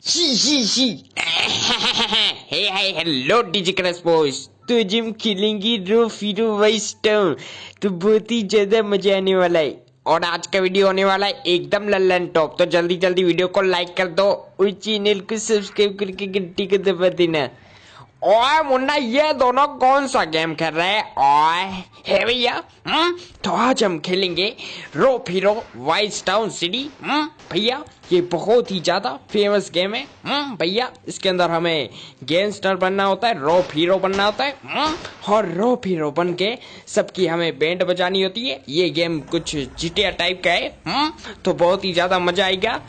She hey hi hello DJ crush boys. तो जिम खेलेंगे रो फिरो वाइस टाउन, तो बहुत ही ज्यादा मजा आने वाला है। और आज का वीडियो होने वाला है एकदम लल्लन टॉप। तो जल्दी जल्दी वीडियो को लाइक कर दो और चैनल को सब्सक्राइब करके घंटी को दबा देना। ओए मुन्ना, ये दोनों कौन सा गेम खेल रहे हैं? ओए है भैया, तो आज हम खेलेंगे रो फिरो वाइस टाउन सिटी। भैया ये बहुत ही ज्यादा फेमस गेम है। भैया इसके अंदर हमें गैंगस्टर बनना होता है, रो फिरो बनना होता है, और रो फिरो बन के सबकी हमें बैंड बजानी होती है। ये गेम कुछ GTA टाइप का है, तो बहुत ही ज्यादा मजा आएगा।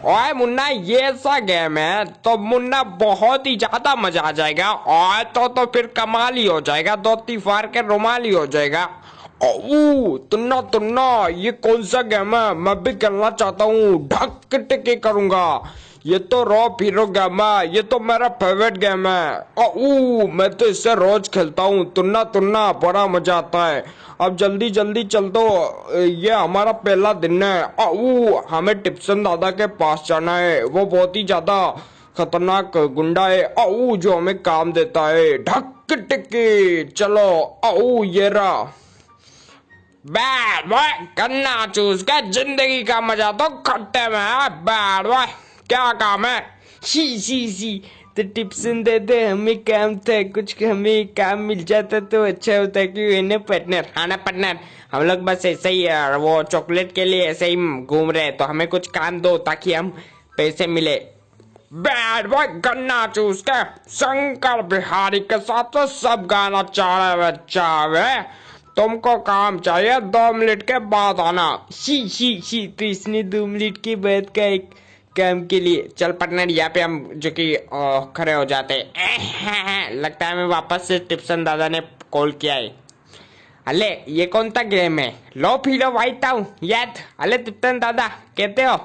ओए मुन्ना, ये ऐसा गेम है तो मुन्ना बहुत ही ज्यादा मजा आ जाएगा। ओए तो फिर कमाल ही हो जाएगा, दो तीफार के रुमाल ही हो जाएगा। तुन्ना तुन्ना, ये कौन सा गेम है? मैं भी खेलना चाहता हूँ, ढक टिके करूंगा। ये तो रो फिरो गेम है, ये तो मेरा फेवरेट गेम है। मैं तो इससे रोज खेलता हूँ। तुन्ना तुन्ना, बड़ा मजा आता है। अब जल्दी जल्दी चल दो, ये हमारा पहला दिन है। हमें टिप्सन दादा के पास जाना है। वो बहुत ही ज्यादा खतरनाक गुंडा है, जो हमें काम देता है। ढक टिके चलो। ये रहा बैड बॉय, करना चूज का जिंदगी का मजा तो खट्टे में है। बैड बॉय, क्या काम है? शी तो टिप्सन दे दे, हमें काम था कुछ, हमें काम मिल जाता तो अच्छा होता। कि ना पार्टनर, हाँ ना पार्टनर, हम लोग बस ऐसे ही वो चॉकलेट के लिए ऐसे ही घूम रहे, तो हमें कुछ काम दो ताकि हम पैसे मिले। बैड बॉय, गन्ना चूस के शंकर बिहारी के साथ तो सब गाना चाह रहे। तुमको काम चाहिए, 2 मिनट के बाद आना। शी तो इसने 2 मिनट के बाद का एक काम के लिए। चल पार्टनर, यहाँ पे हम जो कि खड़े हो जाते हैं। लगता है हमें वापस से टिप्सन दादा ने कॉल किया है। अले ये कौन सा गेम है? लो फिरो वाइट टाउन याद। अले टिप्सन दादा कहते हो?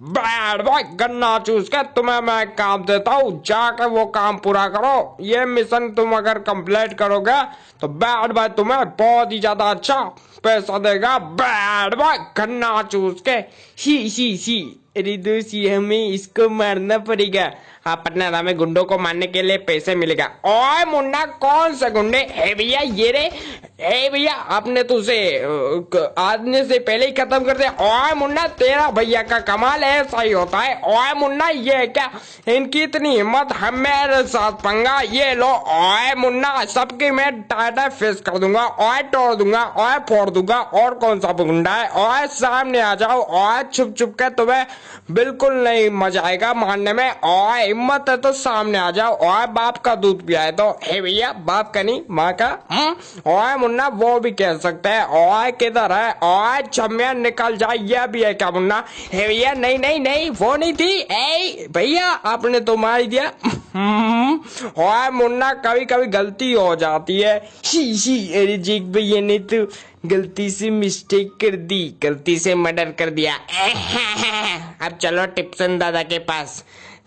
बैड बॉय, गन्ना चूस के तुम्हें मैं काम देता हूँ, जाकर वो काम पूरा करो। ये मिशन तुम अगर कंप्लीट करोगे तो बैड बॉय तुम्हें बहुत ही ज्यादा अच्छा पैसा देगा। बैड बॉय, गन्ना चूस के शी अरे दोस्त, हमें इसको मारना पड़ेगा। हाँ पार्टनर, हमें गुंडों को मारने के लिए पैसे मिलेगा। ओए मुन्ना, कौन से गुंडे? है भैया ये रे। ए भैया, आपने तो उसे आदमी से पहले ही खत्म कर दिया। ओए मुन्ना, तेरा भैया का कमाल ऐसा ही होता है। ओए मुन्ना, ये क्या, इनकी इतनी हिम्मत, हम मेरे साथ पंगा। ये लो। ओए मुन्ना, सबकी मैं टाटा फेस कर दूंगा। ओए तोड़ दूंगा, ओए फोड़ दूंगा। और कौन सा गुंडा है? ओए सामने आ जाओ। ओए छुप छुप के, तुम्हें बिल्कुल नहीं मजा आएगा मारने में। ओए हिम्मत है तो सामने आ जाओ। ओए बाप का दूध पिया तो है भैया, बाप का नहीं माँ का। ओए मुन्ना, वो भी कह सकते हैं। ओए किधर है? ओए छमिया निकल जाए, यह भी है क्या मुन्ना? है भैया, नहीं वो नहीं थी। ए भैया, आपने तो मार दिया। ओए मुन्ना, कभी कभी गलती हो जाती है। शी अरे जीक भैया ने तो गलती से मिस्टेक कर दी, गलती से मर्डर कर दिया। अब चलो टिप्सन दादा के पास,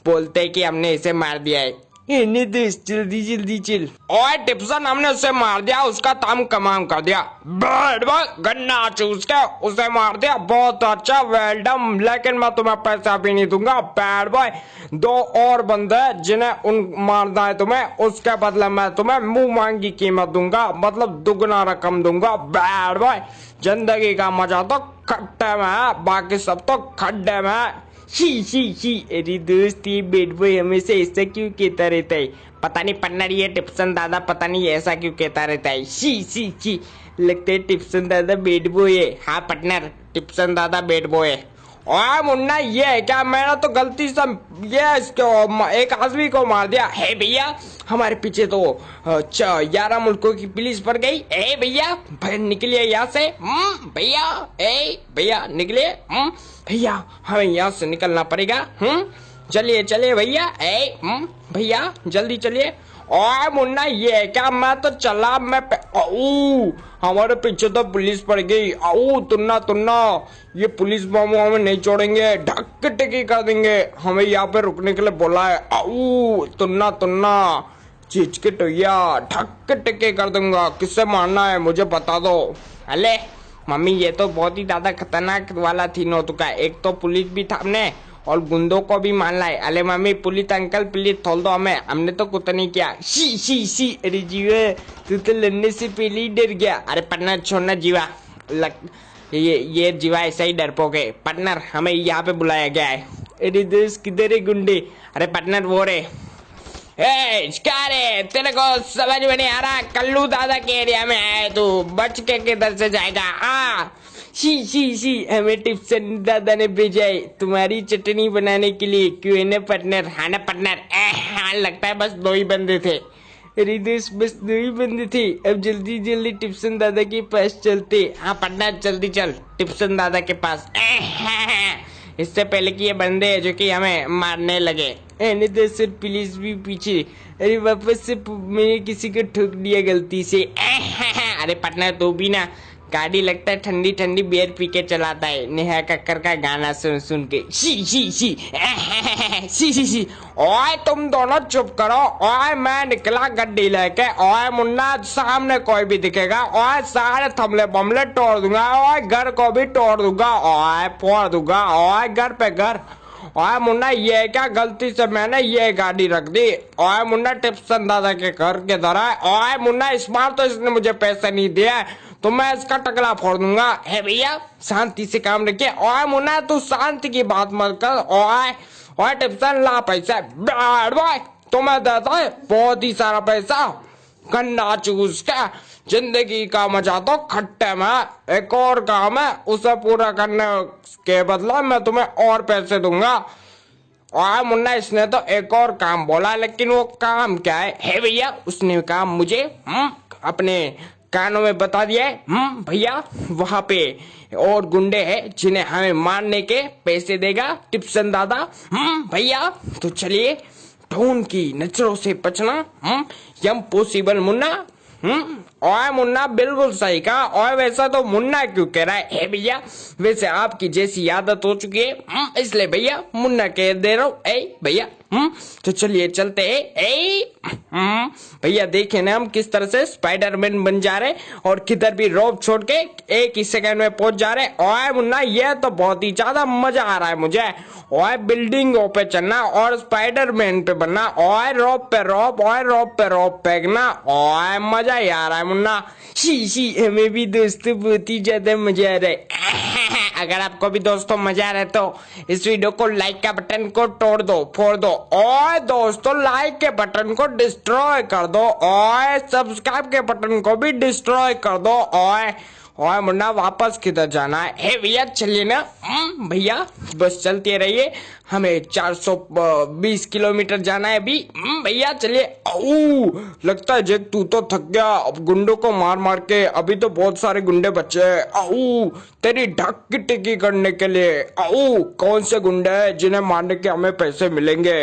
बोलते कि हमने इसे मार दिया है। दोस्त जल्दी जल्दी चल। ओए टिप्सन, हमने उसे मार दिया, उसका ताम कमाम कर दिया। बैड बॉय, गन्ना चूस के उसे मार दिया, बहुत अच्छा, वेल डन। लेकिन मैं तुम्हें पैसा भी नहीं दूंगा। बैड बॉय, 2 और बंदे जिन्हें उन मारना है तुम्हें, उसके बदले मैं तुम्हें मुंह मांगी कीमत दूंगा, मतलब दुगना रकम दूंगा। बैड बॉय, जिंदगी का मजा तो खट्टे में है, बाकी सब तो खड्डे में है। शी अरे दोस्त, ये बैड बॉय हमेशा ऐसा क्यों कहता रहता है? पता नहीं पार्टनर, ये टिप्सन दादा पता नहीं ऐसा क्यों कहता रहता है। शी लगता है टिप्सन दादा बैड बॉय है। हाँ पार्टनर, टिप्सन दादा बैड बॉय है। ओए मुन्ना, ये है क्या? मैंने तो गलती से ये इसको एक आदमी को मार दिया। है भैया, हमारे पीछे तो 11 मुल्कों की पुलिस पड़ गई। ए भैया, निकलिए यहाँ से। भैया निकलिए। भैया, हमें यहाँ से निकलना पड़ेगा। चलिए भैया। भैया जल्दी चलिए। ओए मुन्ना, ये है क्या? मैं तो चला, हमारे पीछे तो पुलिस पड़ गई। तुन्ना, ये पुलिस मामू हमें नहीं छोड़ेंगे, ढक टिकी कर देंगे। हमें यहाँ पे रुकने के लिए बोला है। तुन्ना, चीच के टोया, ढक टिके कर दूंगा। किससे मारना है मुझे बता दो। अले मम्मी, ये तो बहुत ही ज्यादा खतरनाक वाला थी नो तुका। एक तो पुलिस भी था हमने, और गुंडों को भी मान लाए। अरे मम्मी पुलिस अंकल प्लीज थोल दो हमें, हमने तो कुछ नहीं किया। शी शी शी, अरे जीवा तू तो लड़ने से पहले ही डर गया। अरे पार्टनर छोड़ना जीवा, ये जीवा ऐसा ही डरपोक है। पार्टनर हमें यहाँ पे बुलाया गया है। अरे दोस्त किधर है गुंडे? अरे पार्टनर वो रे। क्या रे, तेरे को समझ में नहीं आ रहा? कल्लू दादा के एरिया में है, तू बच के किधर से जाएगा? शी हमें टिप्सन दादा ने भेजा है तुम्हारी चटनी बनाने के लिए। क्यों है ना पार्टनर? हाँ ना पार्टनर? हाँ लगता है बस 2 ही बंदे थे। अरे दोस्त बस 2 ही बंदे थे, अब जल्दी जल्दी टिप्सन दादा के पास चलते। हाँ पार्टनर जल्दी चल टिप्सन दादा के पास, इससे पहले कि ये बंदे जो कि हमें मारने लगे। सर पुलिस भी पीछे। अरे वापस से मैंने किसी को ठोक दिया गलती से। अरे पार्टनर तू भी ना गाड़ी लगता है ठंडी ठंडी बियर पी के चलाता है, नेहा कक्कर का गाना सुन सुन के। शी ओए तुम दोनों चुप करो। ओए मैं निकला गड्डी लेके। ओए मुन्ना सामने कोई भी दिखेगा ओए सारे थमले बमले तोड़ दूंगा। ओए घर को भी तोड़ दूंगा। ओए फोड़ दूंगा। ओए घर पे घर। ओए मुन्ना ये क्या गलती से मैंने ये गाड़ी रख दी। ओए मुन्ना टिप्सन दादा के घर के तरह। ओए मुन्ना इस बार तो इसने मुझे पैसे नहीं दिए तो मैं इसका टकला फोड़ दूंगा। है भैया शांति से काम रखिए। ओए मुन्ना तू शांति की बात मत कर। ओए टिप्सन ला पैसा। तुम्हें देता है बहुत ही सारा पैसा, गन्ना चूस के जिंदगी का मजा तो खट्टे में। एक और काम है उसे पूरा करने के बदला मैं तुम्हें और पैसे दूंगा। और मुन्ना इसने तो एक और काम बोला, लेकिन वो काम क्या है भैया? उसने काम मुझे अपने कानों में बता दिया है। भैया वहां पे और गुंडे हैं जिन्हें हमें मारने के पैसे देगा टिप्सन दादा। भैया तो चलिए ढूंढ की नजरों से बचना इम्पॉसिबल मुन्ना। ओए मुन्ना बिल्कुल सही कहा। ओए वैसा तो मुन्ना क्यों कह रहा है भैया? वैसे आपकी जैसी आदत हो चुकी है इसलिए भैया मुन्ना कह दे रहा हूँ। भैया तो चलिए चलते हैं। भैया देखे ना हम किस तरह से स्पाइडरमैन बन जा रहे और किधर भी रोप छोड़ के एक ही सेकंड में पहुंच जा रहे। ओए मुन्ना ये तो बहुत ही ज्यादा मजा आ रहा है मुझे। ओए बिल्डिंगों पे चलना और स्पाइडरमैन पे बनना। ओए रोप पे रोप, ओए रोप पे रोप फेंकना। ओए मजा ही आ रहा है मुन्ना। शी हमें भी दोस्तों बहुत ही ज्यादा मजा आ रहा है। अगर आपको भी दोस्तों मजा आ रहा है तो इस वीडियो को लाइक का बटन को तोड़ दो, फोड़ दो। और दोस्तों लाइक के बटन को डिस्ट्रॉय कर दो और सब्सक्राइब के बटन को भी डिस्ट्रॉय कर दो। और मुन्ना वापस किधर जाना है भैया? चलिए ना भैया बस चलते रहिए, हमें 420 किलोमीटर जाना है अभी। भैया चलिए। लगता है जेक तू तो थक गया अब गुंडों को मार मार के। अभी तो बहुत सारे गुंडे बचे हैं। तेरी ढक की टिक्की करने के लिए। कौन से गुंडे हैं जिन्हें मारने के हमें पैसे मिलेंगे?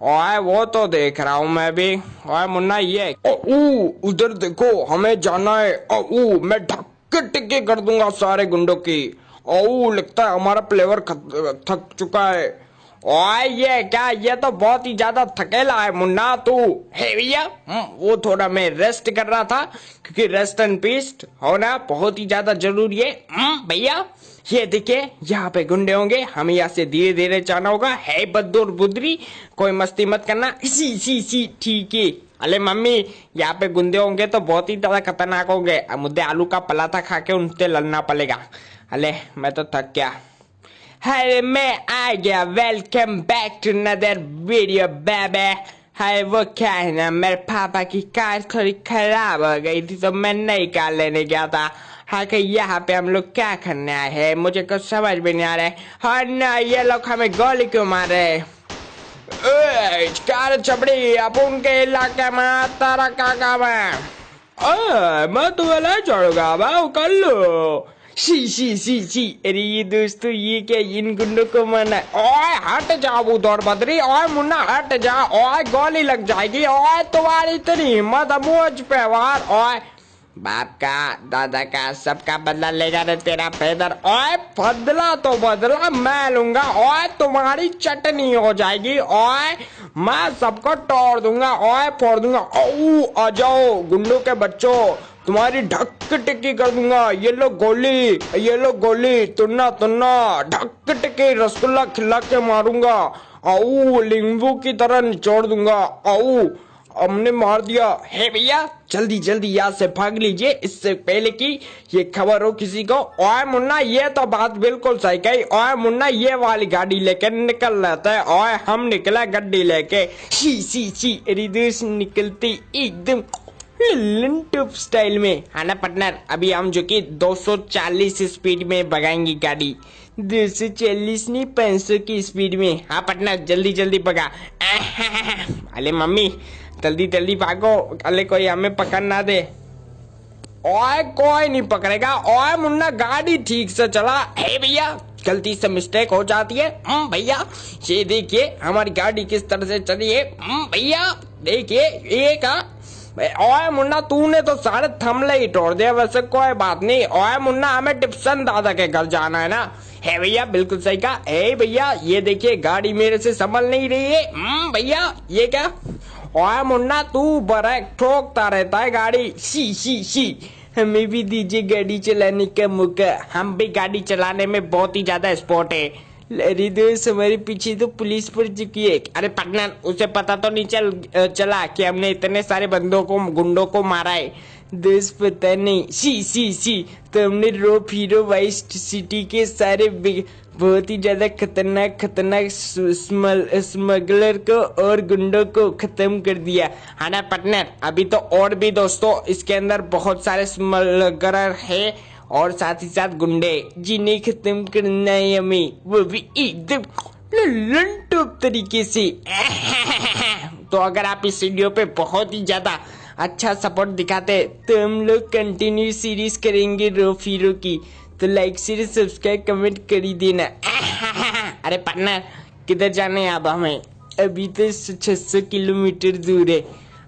ओए वो तो देख रहा हूँ मैं भी। ओए मुन्ना ये उधर देखो हमें जाना है। मैं ढक के टिक्की कर दूंगा सारे गुंडों की। लगता है हमारा प्लेवर थक चुका है। ओए ये क्या? ये तो बहुत ही ज्यादा थकेला है मुन्ना तू। है भैया वो थोड़ा मैं रेस्ट कर रहा था क्योंकि रेस्ट एंड पीस होना बहुत ही ज्यादा जरूरी है। भैया ये देखिए यहाँ पे गुंडे होंगे, हमें यहाँ से धीरे धीरे जाना होगा। है बद्दूर बुदरी, कोई मस्ती मत करना। सी ठीक है। अरे मम्मी यहाँ पे गुंडे होंगे तो बहुत ही ज्यादा खतरनाक होंगे। मुझे आलू का पराठा खा के उनसे लड़ना पड़ेगा। अरे मैं तो थक गया। अरे मैं आ गया। Welcome back to another video baby. है वो क्या है ना, मेरे पापा की कार थोड़ी खराब हो गई थी तो मैं नई कार लेने गया था। हाँ कि यहाँ पे हम लोग क्या करने आए हैं मुझे कुछ समझ में नहीं आ रहा है। हाँ ना ये लोग हमें गोली क्यों मार रहे हैं? कार चपड़ी अब उनके इलाके में तारा का काम है। मैं तुम्हें ले चढ़ूंगा भाव कर लो। शी अरे ये दोस्तों ये क्या इन गुंडों को मना? ओए हट जाओ उधर बदरी। ओए मुन्ना हट जा। ओए गोली लग जाएगी। ओए तुम्हारी इतनी हिम्मत मुझ पे वार। ओए बाप का दादा का सबका बदला लेगा रे तेरा फेदर। ओए बदला तो बदला मैं लूंगा। ओए तुम्हारी चटनी हो जाएगी। ओए मैं सबको तोड़ दूंगा। ओए फोड़ दूंगा। आ जाओ गुंडों के बच्चों, तुम्हारी ढक टिक्की कर दूंगा। ये लो गोली, तुन्ना तुन्ना ढक टिक्की रसगुल्ला खिला के मारूंगा। आओ नींबू की तरह निचोड़ दूंगा। आओ हमने मार दिया है भैया, जल्दी जल्दी यहाँ से भाग लीजिए इससे पहले कि ये खबर हो किसी को। ओए मुन्ना, ये तो बात बिल्कुल सही कही। ओए मुन्ना, ये वाली गाड़ी लेके निकल रहता है। ओए हम निकला गड्डी लेके। शी रिदर्स निकलती एकदम टॉप स्टाइल में, है ना पार्टनर। अभी हम जो कि 240 स्पीड में भगाएंगे गाड़ी, 240 नहीं 500 की स्पीड में। हाँ पार्टनर, जल्दी जल्दी भगा। अरे मम्मी जल्दी जल्दी भागो, अरे कोई हमें पकड़ ना दे। ओए कोई नहीं पकड़ेगा। ओए मुन्ना, गाड़ी ठीक से चला है भैया, गलती से मिस्टेक हो जाती है। भैया ये देखिए हमारी गाड़ी किस तरह से चली है। भैया देखिए ये का। ओए मुन्ना, तूने तो सारे थमले ही तोड़ दिया। वैसे कोई बात नहीं। ओए मुन्ना, हमें टिप्सन दादा के घर जाना है ना। है भैया, बिल्कुल सही कहा। है भैया, ये देखिए गाड़ी मेरे से संभल नहीं रही है। भैया ये क्या। ओए मुन्ना, तू बड़ा ठोकता रहता है गाड़ी। शी हमें भी दीजिए गाड़ी चलाने का मौका, हम भी गाड़ी चलाने में बहुत ही ज्यादा एक्सपर्ट है। अरे दोस्त, हमारे पीछे तो पुलिस पड़ चुकी है। अरे पार्टनर, उसे पता तो नहीं चला कि हमने इतने सारे गुंडों को मारा है। दोस्त पता नहीं। सी तो हमने रोप हीरो वाइस सिटी के सारे बहुत ही ज्यादा खतरनाक स्मगलर को और गुंडों को खत्म कर दिया, है ना पार्टनर। अभी तो और भी दोस्तों इसके अंदर बहुत सारे स्मगलर है और साथ ही साथ गुंडे, जिन्हें खत्म करना है हमें, वो भी एकदम टॉप तरीके से। तो अगर आप इस वीडियो पे बहुत ही ज्यादा अच्छा सपोर्ट दिखाते तो हम लोग कंटिन्यू सीरीज करेंगे रोप हीरो की। तो लाइक शेयर सब्सक्राइब कमेंट कर ही देना। अरे पार्टनर, किधर जाने हैं अब हमें? अभी तो 600 किलोमीटर दूर है।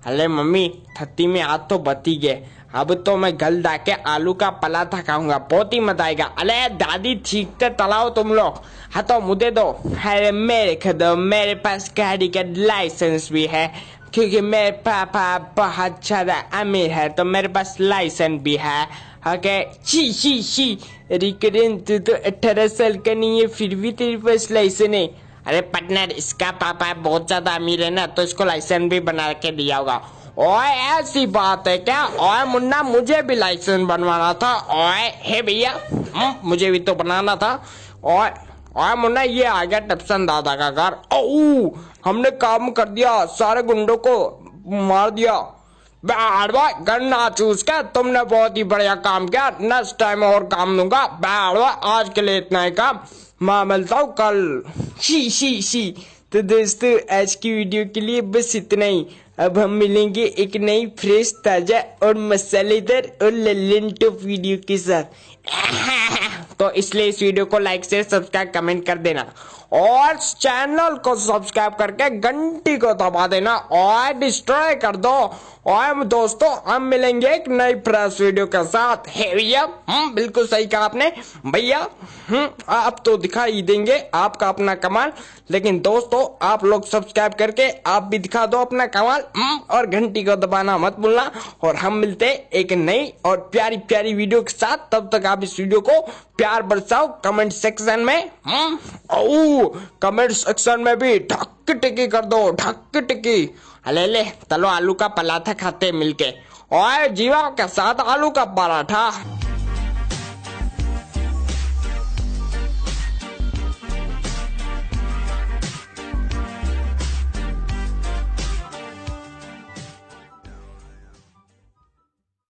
अरे मम्मी, थत्ती में हाथ तो बती गए। अब तो मैं गल दा के आलू का पराठा खाऊंगा, बहुत ही मजा आएगा। अरे दादी ठीक से तलाओ तुम लोग। हाँ तो मुझे दो। अरे मेरे को दो, मेरे पास गाड़ी का लाइसेंस भी है, क्योंकि मेरे पापा बहुत ज्यादा अमीर है तो मेरे पास लाइसेंस भी है। ओके शी रिकरेन, तू तो 18 साल का नहीं है फिर भी तेरे पास लाइसेंस है। अरे पार्टनर, इसका पापा बहुत ज्यादा अमीर है ना, तो इसको लाइसेंस भी बना के दिया होगा। ओए ऐसी बात है क्या? ओए मुन्ना, मुझे भी लाइसेंस बनवाना था। ओए हे भैया, मुझे भी तो बनाना था। ओए मुन्ना, ये आ गया टिप्सन दादा का घर। ओ हमने काम कर दिया, सारे गुंडों को मार दिया। गन्ना चूस के तुमने बहुत ही बढ़िया काम किया। नेक्स्ट टाइम और काम दूंगा। आज के लिए इतना ही काम, मैं मिलता हूँ कल। शी तो दोस्तों, आज की वीडियो के लिए बस इतना ही। अब हम मिलेंगे एक नई फ्रेश ताजा और मसालेदार और लल्लन टॉप वीडियो के साथ। तो इसलिए इस वीडियो को लाइक शेयर सब्सक्राइब कमेंट कर देना और चैनल को सब्सक्राइब करके घंटी को दबा देना और डिस्ट्रॉय कर दो। और दोस्तों, हम मिलेंगे एक नई फ्रेश वीडियो के साथ। है भैया, बिल्कुल सही कहा आपने भैया। आप तो दिखाई देंगे आपका अपना कमाल, लेकिन दोस्तों आप लोग सब्सक्राइब करके आप भी दिखा दो अपना कमाल और घंटी को दबाना मत भूलना। और हम मिलते एक नई और प्यारी प्यारी वीडियो के साथ। तब तक आप इस वीडियो को प्यार बरसाओ कमेंट सेक्शन में। कमेंट सेक्शन में भी ढक टिकी कर दो, ढक टिकी। ले चलो आलू का पराठा खाते मिलके। और जीवा के साथ आलू का पराठा।